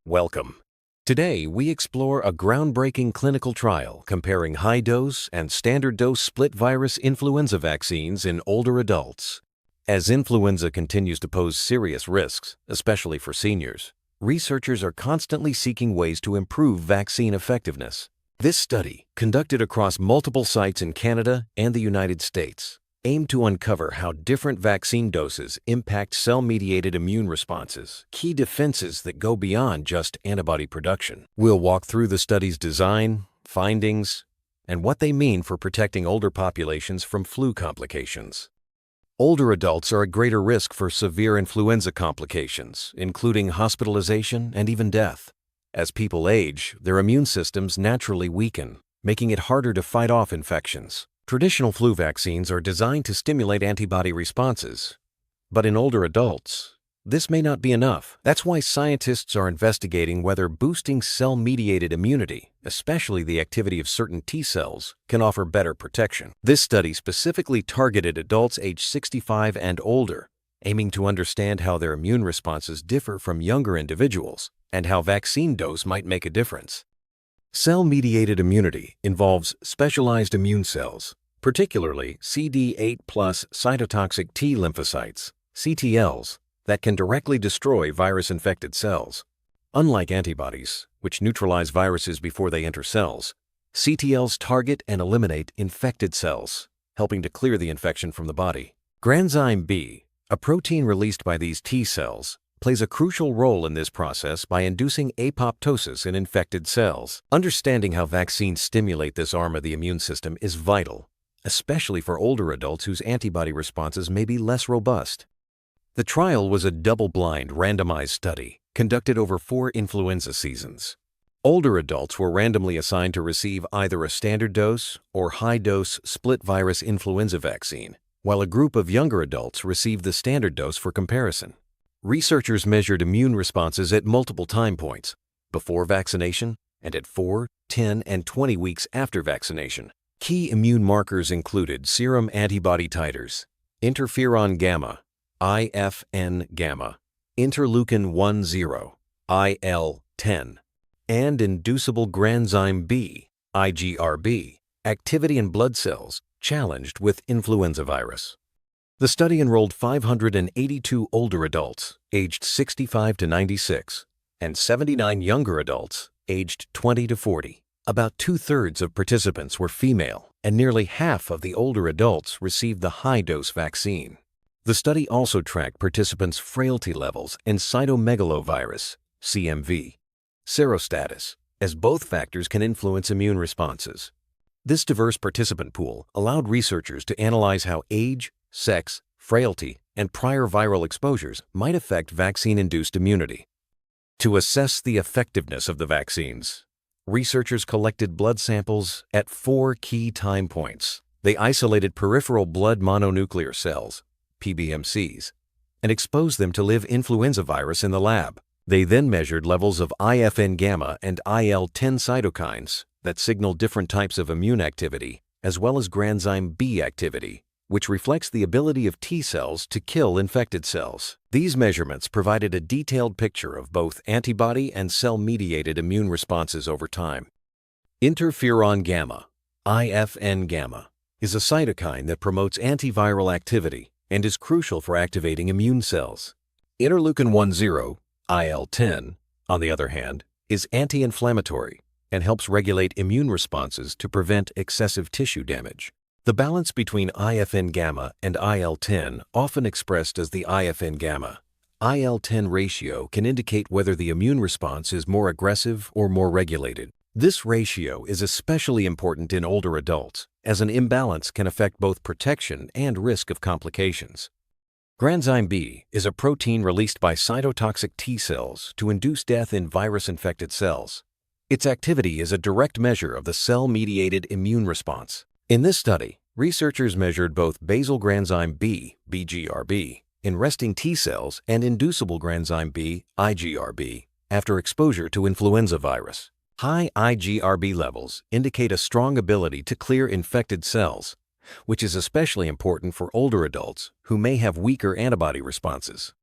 Welcome. Today, we explore a groundbreaking clinical trial comparing high-dose and standard-dose split-virus influenza vaccines in older adults. As influenza continues to pose serious risks, especially for seniors, researchers are constantly seeking ways to improve vaccine effectiveness. This study, conducted across multiple sites in Canada and the United States, aimed to uncover how different vaccine doses impact cell-mediated immune responses, key defenses that go beyond just antibody production. We'll walk through the study's design, findings, and what they mean for protecting older populations from flu complications. Older adults are at greater risk for severe influenza complications, including hospitalization and even death. As people age, their immune systems naturally weaken, making it harder to fight off infections. Traditional flu vaccines are designed to stimulate antibody responses, but in older adults, this may not be enough. That's why scientists are investigating whether boosting cell-mediated immunity, especially the activity of certain T cells, can offer better protection. This study specifically targeted adults aged 65 and older, aiming to understand how their immune responses differ from younger individuals and how vaccine dose might make a difference. Cell-mediated immunity involves specialized immune cells, particularly CD8+ cytotoxic T lymphocytes, CTLs, that can directly destroy virus-infected cells. Unlike antibodies, which neutralize viruses before they enter cells, CTLs target and eliminate infected cells, helping to clear the infection from the body. Granzyme-B, a protein released by these T cells, plays a crucial role in this process by inducing apoptosis in infected cells. Understanding how vaccines stimulate this arm of the immune system is vital, especially for older adults whose antibody responses may be less robust. The trial was a double-blind, randomized study conducted over 4 influenza seasons. Older adults were randomly assigned to receive either a standard dose or high-dose split-virus influenza vaccine, while a group of younger adults received the standard dose for comparison. Researchers measured immune responses at multiple time points, before vaccination and at 4, 10, and 20 weeks after vaccination. Key immune markers included serum antibody titers, interferon-gamma, IFN-gamma, interleukin-10, IL-10, and inducible granzyme-B, IGRB, activity in blood cells challenged with influenza virus. The study enrolled 582 older adults, aged 65 to 96, and 79 younger adults, aged 20 to 40. About 2/3 of participants were female, and nearly half of the older adults received the high-dose vaccine. The study also tracked participants' frailty levels and cytomegalovirus, CMV, serostatus, as both factors can influence immune responses. This diverse participant pool allowed researchers to analyze how age, sex, frailty, and prior viral exposures might affect vaccine-induced immunity. To assess the effectiveness of the vaccines, researchers collected blood samples at 4 key time points. They isolated peripheral blood mononuclear cells, PBMCs, and exposed them to live influenza virus in the lab. They then measured levels of IFN-gamma and IL-10 cytokines that signal different types of immune activity, as well as granzyme-B activity, which reflects the ability of T cells to kill infected cells. These measurements provided a detailed picture of both antibody and cell-mediated immune responses over time. Interferon-gamma, IFN-gamma, is a cytokine that promotes antiviral activity and is crucial for activating immune cells. Interleukin-10, IL-10, on the other hand, is anti-inflammatory and helps regulate immune responses to prevent excessive tissue damage. The balance between IFN-gamma and IL-10, often expressed as the IFN-gamma, IL-10 ratio, can indicate whether the immune response is more aggressive or more regulated. This ratio is especially important in older adults, as an imbalance can affect both protection and risk of complications. Granzyme-B is a protein released by cytotoxic T cells to induce death in virus-infected cells. Its activity is a direct measure of the cell-mediated immune response. In this study, researchers measured both basal granzyme-B, BGRB, in resting T cells and inducible granzyme-B, IGRB, after exposure to influenza virus. High IGRB levels indicate a strong ability to clear infected cells, which is especially important for older adults who may have weaker antibody responses.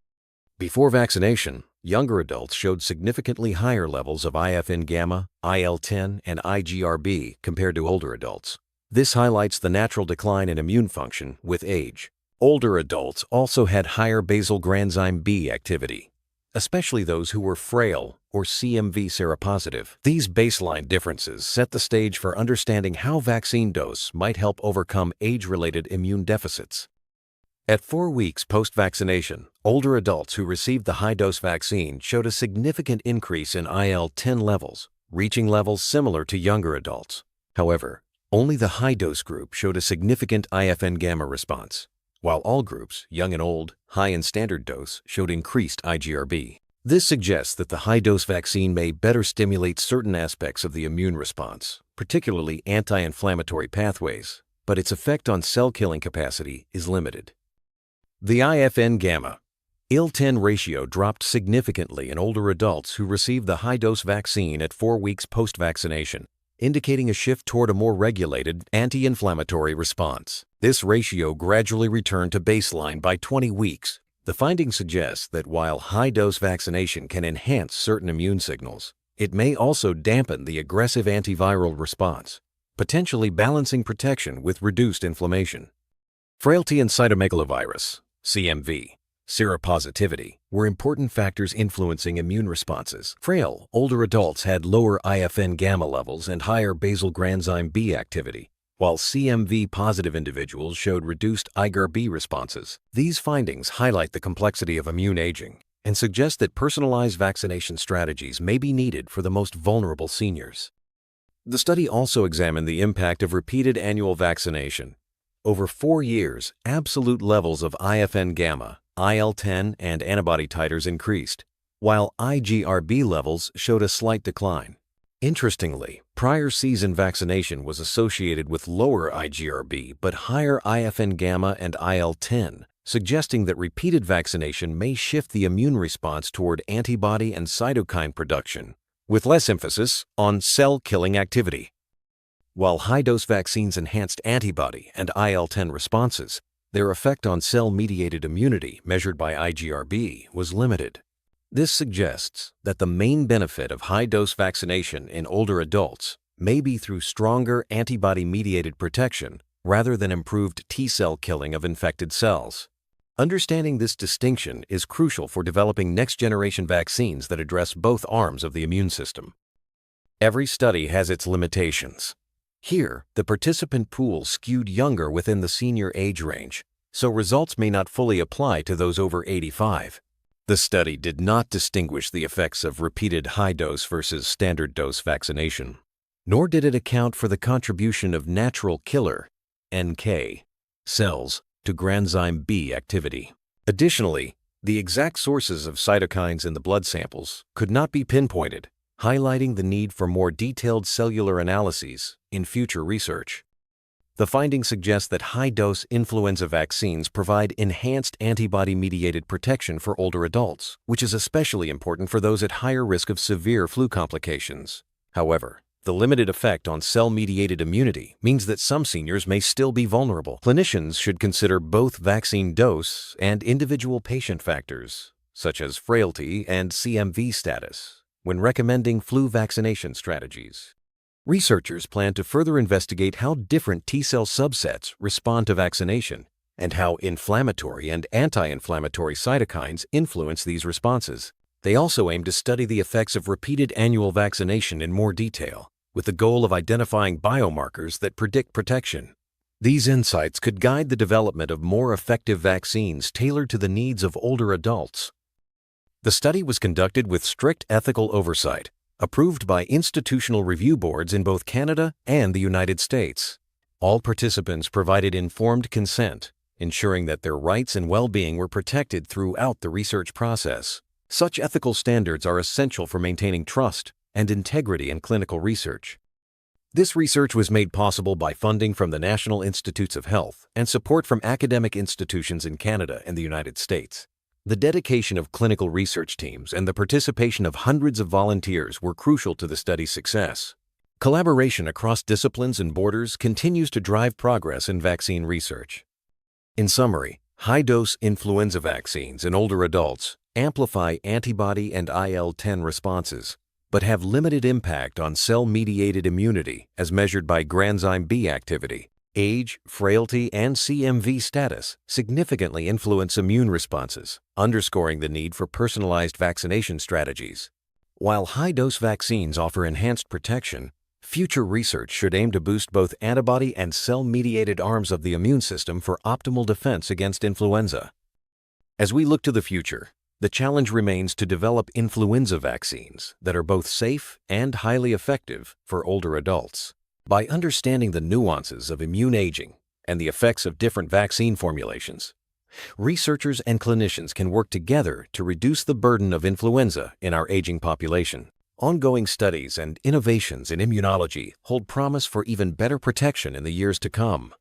Before vaccination, younger adults showed significantly higher levels of IFN-gamma, IL-10, and IGRB compared to older adults. This highlights the natural decline in immune function with age. Older adults also had higher basal granzyme-B activity, especially those who were frail or CMV seropositive. These baseline differences set the stage for understanding how vaccine dose might help overcome age-related immune deficits. At 4 weeks post-vaccination, older adults who received the high-dose vaccine showed a significant increase in IL-10 levels, reaching levels similar to younger adults. However, only the high-dose group showed a significant IFN-gamma response, while all groups, young and old, high and standard dose, showed increased IGRB. This suggests that the high-dose vaccine may better stimulate certain aspects of the immune response, particularly anti-inflammatory pathways, but its effect on cell-killing capacity is limited. The IFN-gamma IL-10 ratio dropped significantly in older adults who received the high-dose vaccine at 4 weeks post-vaccination, indicating a shift toward a more regulated anti-inflammatory response. This ratio gradually returned to baseline by 20 weeks. The finding suggests that while high-dose vaccination can enhance certain immune signals, it may also dampen the aggressive antiviral response, potentially balancing protection with reduced inflammation. Frailty and cytomegalovirus (CMV) seropositivity were important factors influencing immune responses. Frail, older adults had lower IFN-gamma levels and higher basal granzyme-B activity, while CMV-positive individuals showed reduced IGRB responses. These findings highlight the complexity of immune aging and suggest that personalized vaccination strategies may be needed for the most vulnerable seniors. The study also examined the impact of repeated annual vaccination. Over 4 years, absolute levels of IFN-gamma, IL-10, and antibody titers increased, while IGRB levels showed a slight decline. Interestingly, prior season vaccination was associated with lower IGRB but higher IFN-gamma and IL-10, suggesting that repeated vaccination may shift the immune response toward antibody and cytokine production, with less emphasis on cell-killing activity. While high-dose vaccines enhanced antibody and IL-10 responses, their effect on cell-mediated immunity, measured by IGRB, was limited. This suggests that the main benefit of high-dose vaccination in older adults may be through stronger antibody-mediated protection rather than improved T-cell killing of infected cells. Understanding this distinction is crucial for developing next-generation vaccines that address both arms of the immune system. Every study has its limitations. Here, the participant pool skewed younger within the senior age range, so results may not fully apply to those over 85. The study did not distinguish the effects of repeated high-dose versus standard-dose vaccination, nor did it account for the contribution of natural killer (NK) cells to granzyme-B activity. Additionally, the exact sources of cytokines in the blood samples could not be pinpointed, highlighting the need for more detailed cellular analyses in future research. The findings suggest that high-dose influenza vaccines provide enhanced antibody-mediated protection for older adults, which is especially important for those at higher risk of severe flu complications. However, the limited effect on cell-mediated immunity means that some seniors may still be vulnerable. Clinicians should consider both vaccine dose and individual patient factors, such as frailty and CMV status, when recommending flu vaccination strategies. Researchers plan to further investigate how different T-cell subsets respond to vaccination and how inflammatory and anti-inflammatory cytokines influence these responses. They also aim to study the effects of repeated annual vaccination in more detail, with the goal of identifying biomarkers that predict protection. These insights could guide the development of more effective vaccines tailored to the needs of older adults. The study was conducted with strict ethical oversight, approved by institutional review boards in both Canada and the United States. All participants provided informed consent, ensuring that their rights and well-being were protected throughout the research process. Such ethical standards are essential for maintaining trust and integrity in clinical research. This research was made possible by funding from the National Institutes of Health and support from academic institutions in Canada and the United States. The dedication of clinical research teams and the participation of hundreds of volunteers were crucial to the study's success. Collaboration across disciplines and borders continues to drive progress in vaccine research. In summary, high-dose influenza vaccines in older adults amplify antibody and IL-10 responses, but have limited impact on cell-mediated immunity as measured by granzyme-B activity. Age, frailty, and CMV status significantly influence immune responses, underscoring the need for personalized vaccination strategies. While high-dose vaccines offer enhanced protection, future research should aim to boost both antibody and cell-mediated arms of the immune system for optimal defense against influenza. As we look to the future, the challenge remains to develop influenza vaccines that are both safe and highly effective for older adults. By understanding the nuances of immune aging and the effects of different vaccine formulations, researchers and clinicians can work together to reduce the burden of influenza in our aging population. Ongoing studies and innovations in immunology hold promise for even better protection in the years to come.